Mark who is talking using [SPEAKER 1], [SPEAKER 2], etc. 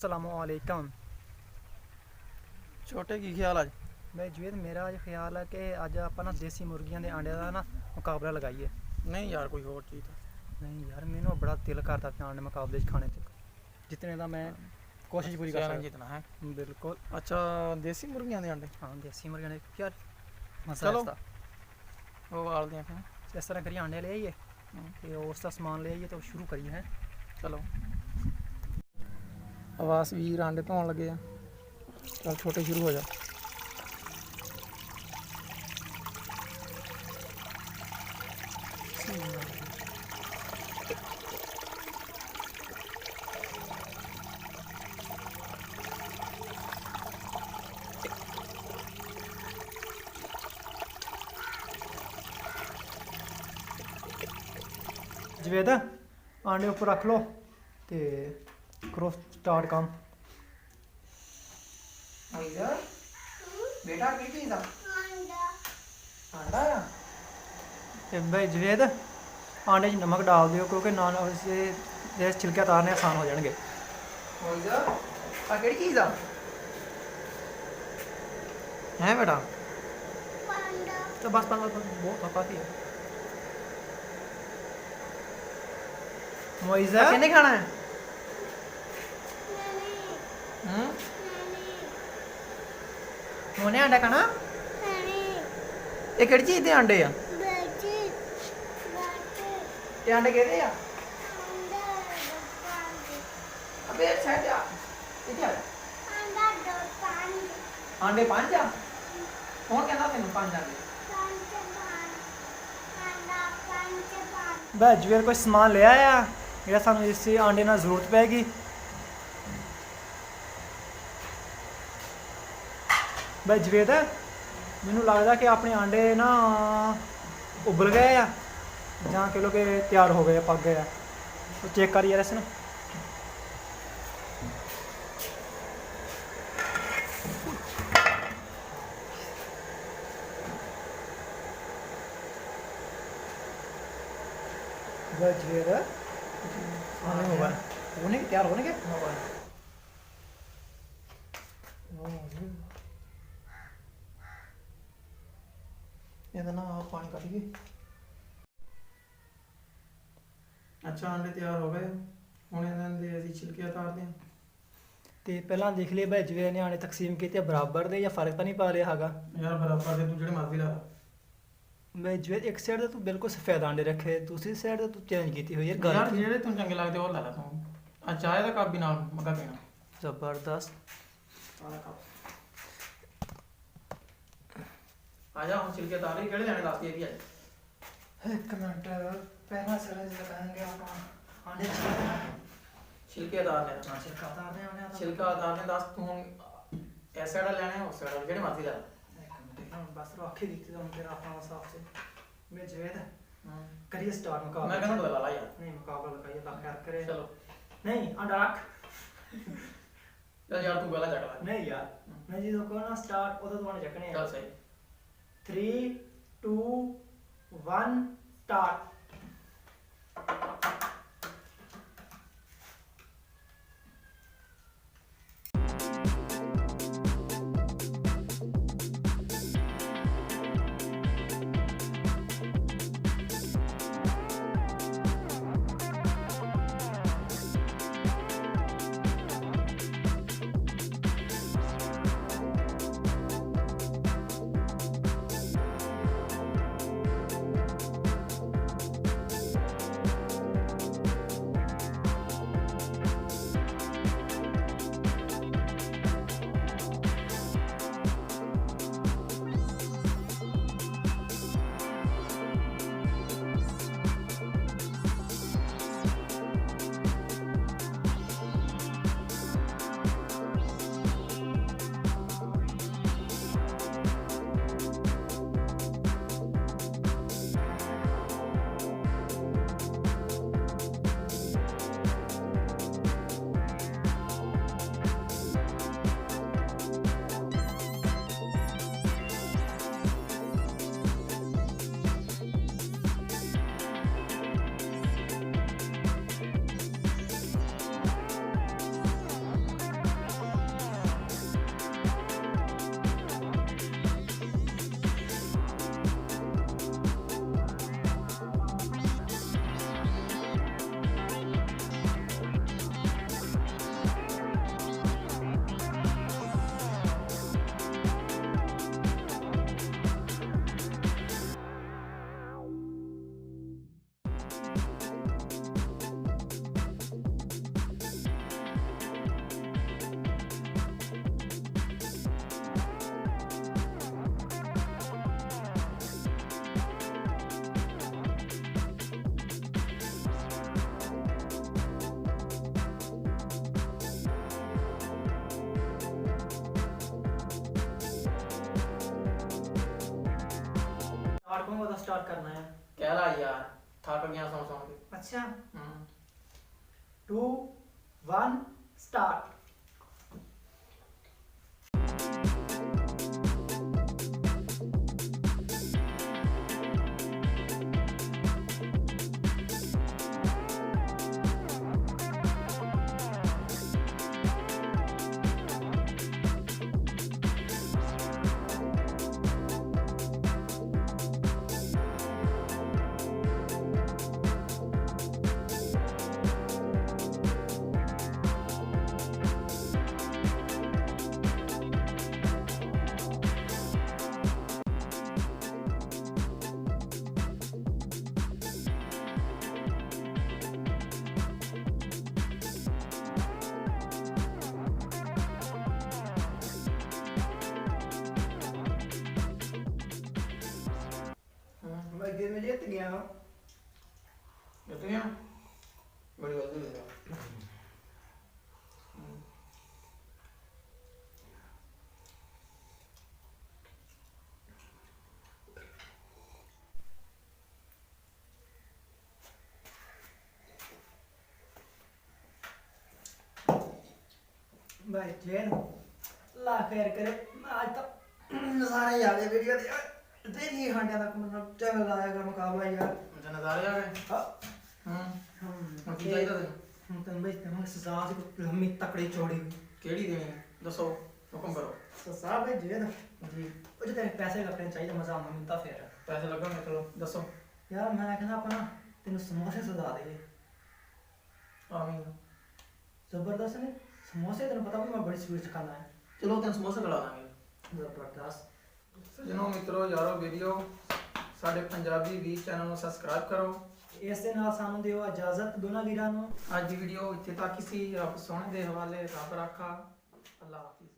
[SPEAKER 1] अस्सलामुअलैकुम।
[SPEAKER 2] छोटे की ख्याल आज
[SPEAKER 1] मैं जुवेद, मेरा आज ख्याल है कि अज आप ना देसी मुर्गियां के अंडे का ना मुकाबला लगाइए।
[SPEAKER 2] नहीं यार कोई और चीज़
[SPEAKER 1] नहीं यार, मैनू बड़ा दिल करता पिया अंडे मुकाबले खाने तक जितने का मैं कोशिश पूरी कर सकता
[SPEAKER 2] जितना है।
[SPEAKER 1] बिल्कुल।
[SPEAKER 2] अच्छा देसी मुर्गियां दे अंडे
[SPEAKER 1] हाँ देसी मुर्गियां ने यार मजा
[SPEAKER 2] चलो
[SPEAKER 1] इसदा।
[SPEAKER 2] वो वाल दियां फिर
[SPEAKER 1] इस तरह करिए अंडे ले आइए तो उसका सामान ले आइए तो शुरू करिए हैं।
[SPEAKER 2] चलो आवास वीर अंडे धोन लगे हैं। चल छोटे शुरू हो जा।
[SPEAKER 1] जुवेद अंडे ऊपर रख लो तो करो स्टार्ट काम।
[SPEAKER 2] बेटा की चीज़ अंडा
[SPEAKER 1] ते भाई जुवेद अंडे च नमक डाल दियो क्योंकि नान उससे छिलके उतारने आसान हो जाएंगे।
[SPEAKER 2] केड़ी चीज़ है बेटा
[SPEAKER 1] तो बस बस बस बहुत काफ़ी है। मोइज़ा
[SPEAKER 2] किन्ने खाना है मोने अंडा खाना ये केड़ी चीज़ दे अंडे आ ये अंडे केदे आ अबे साइड आ इधर अंडे पांच आ कौन कहता तेन पांच अंडे
[SPEAKER 1] भाई जुवेद कोई समान ले आया जो सानू इस अंडे की जरूरत पैगी। भाई जुवेद मैनू लगता कि अपने अंडे ना उबल गए या कह लो कि तैयार हो गए पक गए तो चेक कर यार इसने। जुवेद
[SPEAKER 2] होगा
[SPEAKER 1] होने के तैयार होने के
[SPEAKER 2] ਇਹਦਾ ਨਾ ਪਾਣੀ ਕੱਢ ਗਈ। अच्छा अंडे तैयार हो गए ਹੁਣ ਇਹਨਾਂ ਦੇ ਅਸੀਂ ਛਿਲਕੇ ਉਤਾਰਦੇ ਹਾਂ।
[SPEAKER 1] ਤੇ ਪਹਿਲਾਂ ਦੇਖ ਲਈ ਭਾਈ ਜਿਵੇਂ ਨੇ ਆਣੇ ਤਕਸੀਮ ਕੀਤੇ ਬਰਾਬਰ ਦੇ ਜਾਂ ਫਰਕ ਤਾਂ ਨਹੀਂ ਪਾ ਰਿਹਾ ਹੈਗਾ।
[SPEAKER 2] ਯਾਰ ਬਰਾਬਰ ਦੇ ਤੂੰ ਜਿਹੜੇ ਮਰਜ਼ੀ ਲਾ
[SPEAKER 1] ਮੈਂ ਜਿਵੇਂ ਇੱਕ ਸਾਈਡ ਤੇ ਤੂੰ ਬਿਲਕੁਲ ਸਫੈਦ ਆਂਡੇ ਰੱਖੇ ਦੂਸਰੀ ਸਾਈਡ ਤੇ ਤੂੰ ਚੇਂਜ ਕੀਤੀ ਹੋਈ ਯਾਰ
[SPEAKER 2] ਯਾਰ ਜਿਹੜੇ ਤੈਨੂੰ ਚੰਗੇ ਲੱਗਦੇ ਉਹ ਲਾ ਲਾ ਤੂੰ। ਆ ਚਾਹ ਦਾ ਕੱਪ ਵੀ ਨਾਲ ਮਗਾ ਪੀਣਾ
[SPEAKER 1] ਜ਼ਬਰਦਸਤ।
[SPEAKER 2] ਸਾਰਾ ਕੱਪ ਆ ਜਾ ਹੁਣ ਛਿਲਕੇ ਉਤਾਰ ਲਈ ਕਿਹੜੇ ਲੈਣੇ ਦੱਸਦੀ ਹੈਗੀ ਅੱਜ।
[SPEAKER 1] ਇੱਕ ਮਿੰਟ ਪਹਿਲਾਂ ਸਰਜ ਲਗਾएंगे ਆਪਾਂ ਆਂਡੇ
[SPEAKER 2] ਛਿਲਕੇ ਉਤਾਰਨੇ
[SPEAKER 1] ਹਾਂ ਛਿਲਕਾ ਉਤਾਰਨੇ ਆਂਡੇ
[SPEAKER 2] ਛਿਲਕਾ ਉਤਾਰਨੇ ਦੱਸ ਤੂੰ ਇਸ ਸਾਈਡ ਲੈਣੇ ਉਸ ਸਾਈਡ ਜਿਹੜੇ ਮਰਜ਼ੀ ਲਾ
[SPEAKER 1] बस रखे दी थी तेरा अपना हिसाब से। मैं जुवेद करिए स्टार्ट मुकाबला।
[SPEAKER 2] मैं कहना बदला ला यार
[SPEAKER 1] नहीं मुकाबला लगाइए अल्लाह खैर करे।
[SPEAKER 2] चलो
[SPEAKER 1] नहीं अंडा रख
[SPEAKER 2] चल यार तू गला चक ला
[SPEAKER 1] नहीं यार मैं जी को ना स्टार्ट उधर तुम्हारे चकने
[SPEAKER 2] चल सही
[SPEAKER 1] 3 2 1 स्टार्ट। ਸਟਾਰਟ ਕਰਨਾ ਹੈ?
[SPEAKER 2] ਕਹਿ ਲਾ ਯਾਰ, ਥੱਕ ਗਿਆ ਸੁਣ ਸੁਣ ਕੇ।
[SPEAKER 1] ਅੱਛਾ,
[SPEAKER 2] ਹੂੰ
[SPEAKER 1] 2 1 ਸਟਾਰਟ। ਮੈਂ ਅੱਗੇ ਮੈਂ ਜਿੱਤ ਗਿਆ।
[SPEAKER 2] ਕਿੱਥੇ ਆ? ਬੜੀ ਗੱਲ ਦੇ
[SPEAKER 1] भाई ट्रेन ला खैर करे। आज तो नज़ारे आ गए वीडियो दे। देखिए घंटे तक मतलब चल लाया कर मुकाबला यार।
[SPEAKER 2] ਮੁੰਡੇ ਨਜ਼ਾਰੇ ਆ ਗਏ।
[SPEAKER 1] हाँ
[SPEAKER 2] ਹੁਣ ਕੀ ਚਾਹੀਦਾ ਤੈਨੂੰ?
[SPEAKER 1] हम तो भाई तमाम सजा से कुछ लंबी तकड़ी चौड़ी।
[SPEAKER 2] ਕਿਹੜੀ ਦੇਣੀ ਹੈ? ਦੱਸੋ, ਹੁਕਮ ਕਰੋ।
[SPEAKER 1] तो साहब है जेद
[SPEAKER 2] ਜੀ
[SPEAKER 1] वो जो तेरे पैसे लगने चाहिए मजा आना मिलता फिर
[SPEAKER 2] ਪੈਸੇ ਲੱਗਣਗੇ, ਚਲੋ ਦੱਸੋ।
[SPEAKER 1] यार मैं कहना अपना तेन समोसे सजा दे
[SPEAKER 2] ਆਮੀਨ।
[SPEAKER 1] जबरदस्त ने समोसे तेन पता भी मैं बड़ी स्पीड से खाना है।
[SPEAKER 2] ਚਲੋ ਤੈਨੂੰ ਸਮੋਸਾ ਖਿਲਾ ਦਾਂਗੇ।
[SPEAKER 1] जबरदस्त।
[SPEAKER 2] ਸੱਜਣੋ ਮਿੱਤਰੋ ਯਾਰੋ ਵੀਡੀਓ ਸਾਡੇ ਪੰਜਾਬੀ ਵੀਰ ਚੈਨਲ ਨੂੰ ਸਬਸਕ੍ਰਾਈਬ ਕਰੋ।
[SPEAKER 1] ਇਸ ਦੇ ਨਾਲ ਸਾਨੂੰ ਦਿਓ ਇਜਾਜ਼ਤ ਦੋਨਾਂ ਵੀਰਾਂ ਨੂੰ।
[SPEAKER 2] ਅੱਜ ਦੀ ਵੀਡੀਓ ਇੱਥੇ ਤੱਕ ਹੀ ਸੀ। ਰੱਬ ਸੋਹਣੇ ਦੇ ਹਵਾਲੇ, ਰੱਬ ਰਾਖਾ। ਅੱਲਾ ਹਾਫਿਜ਼।